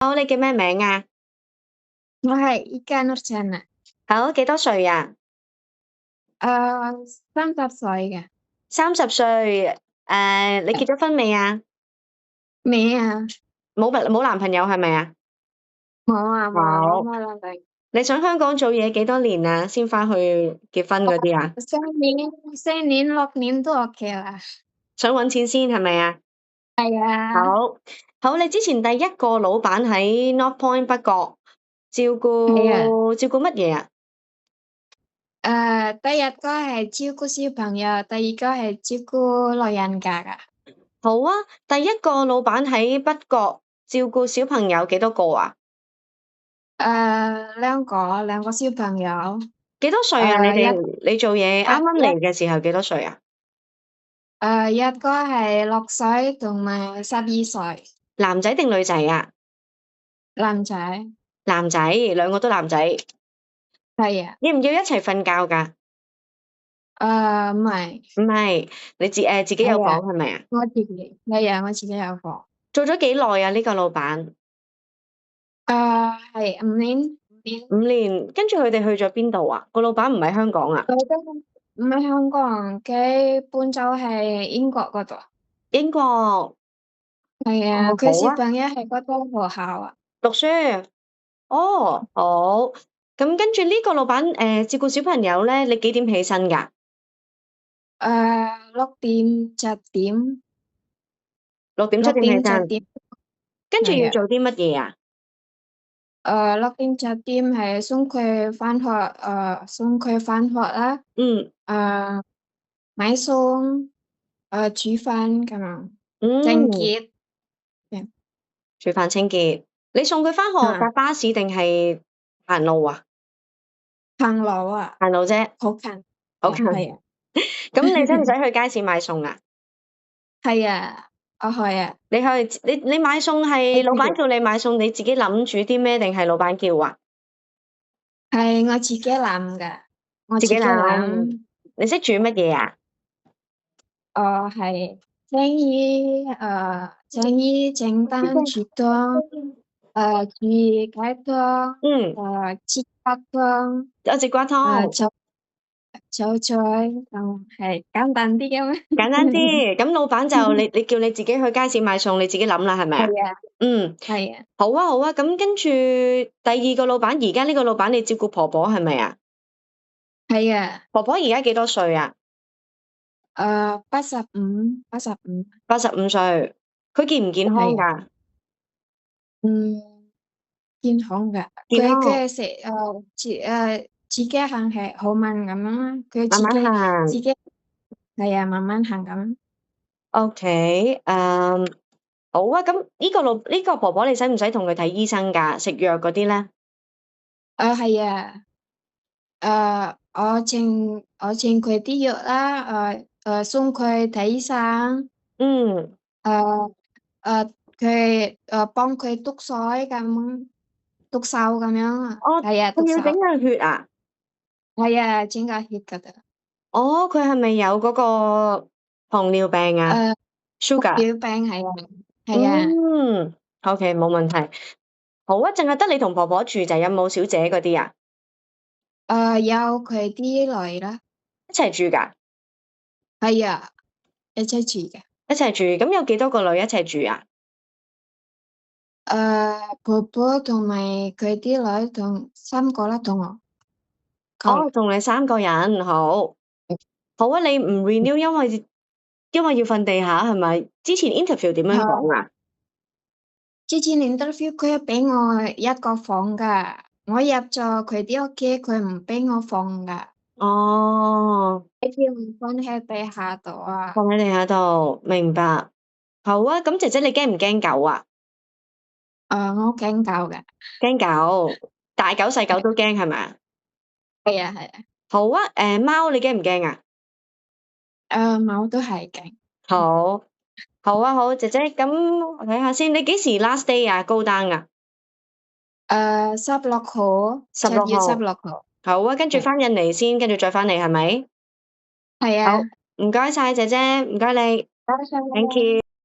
好，你叫咩名啊？我係Ika Nurjana，好，幾多歲啊？ 30歲嘅。30歲。你結咗婚未啊？未啊？冇男朋友係咪啊？冇啊，冇好，冇男朋友。你想香港做嘢幾多年啊？先翻去結婚嗰啲啊？4年6年都 OK 啦。想搵錢先係咪啊？係啊，好，好，你之前第一個老闆喺 North Point 北角照係啊。顧乜嘢啊？第一個係照顧小朋友，第二個係照顧老人家噶。好啊，第一個老闆喺北角照顧小朋友幾多個啊？兩個小朋友。幾多歲啊？你做嘢啱啱嚟嘅時候幾多歲啊？一個係6歲同埋12歲。男仔定女仔啊？男仔。男仔，兩個都男仔。係啊。要唔要一齊瞓覺㗎？唔係。唔係，你自己有房係咪啊？我自己。係啊，我自己有房。做咗幾耐啊？呢個老闆係5年。5年，跟住佢哋去咗邊度啊？個老闆唔喺香港啊？佢都唔係香港，佢搬咗喺英國嗰度。英國。係啊，哦，佢好啊，小朋友喺嗰度學校啊。讀書。哦，好。咁跟住呢個老闆照顧小朋友咧，你幾點起身㗎6點7點。？6點7點起身，6點7點。跟住係啊。要做啲乜嘢啊？6點7點係送佢返學，啦。嗯誒，買餸，煮飯咁樣，清嗯，潔。煮飯清潔。你送佢返學搭巴士定係行路啊？行路啊。行路啫，好近。好近。係啊。咁你使唔使去街市買餸啊？係啊，我去啊。你買餸係老闆叫你買餸，你自己諗煮啲咩定係老闆叫啊？係我自己諗㗎，我自己自己諗。諗。你識煮乜嘢啊？係蒸魚、蒸蛋、煮湯、煮雞湯、嗯，節瓜湯、有節瓜湯，炒菜，係簡單啲嘅咩？簡單啲。咁老闆就你叫你自己去街市買餸，你自己諗啦，係咪啊？係啊，嗯，係啊，好啊好啊。咁跟住第二個老闆，而家呢個老闆你照顧婆婆係咪啊？係啊。婆婆而家幾多歲啊85。？85歲。佢健唔健康係啊。㗎？健康㗎。健康，佢食自己行係好慢咁樣啦，佢慢慢行。自己係啊，慢慢行咁。OK，好啊。咁呢個婆婆你使唔使同佢睇醫生㗎？食藥嗰啲咧？係啊。我請佢啲藥啦，送佢睇醫生。嗯，誒佢幫佢督水咁，督手咁樣啊。哦，係啊，督手。佢要整下血啊？係啊，整個血㗎。哦，佢係咪有嗰個糖尿病啊誒，？Sugar。小病係啊，係啊。嗯，OK，冇問題。好啊，淨係得你同婆婆住，就有冇小姐嗰啲啊？有佢啲女啦。一齊住㗎？係啊，一齊住嘅。一齊住。咁有幾多個女一齊住啊？婆婆同埋佢啲女同3個啦，同我夠哦，啦。同你3個人，好。好啊，你唔 renew，因為要瞓地下係咪？之前 interview 點樣講啊？之前 interview 佢俾我一個房㗎，我入咗佢啲屋企，佢唔俾我房㗎，哦，佢叫我瞓喺地下度啊。放喺地下度，明白。好啊，咁姐姐你驚唔驚狗啊？我驚狗㗎。驚狗，大狗細狗都驚係咪啊？係啊，係啊。好啊，貓你驚唔驚啊？貓都係驚。好，好啊，好，姐姐，咁我睇下先，你幾時 last day 啊？高單啊？ 16號，7月16號。16號。好啊，跟住翻印尼先，跟住再翻嚟係咪？好，係啊。唔該晒姐姐，唔該你，多謝thank you。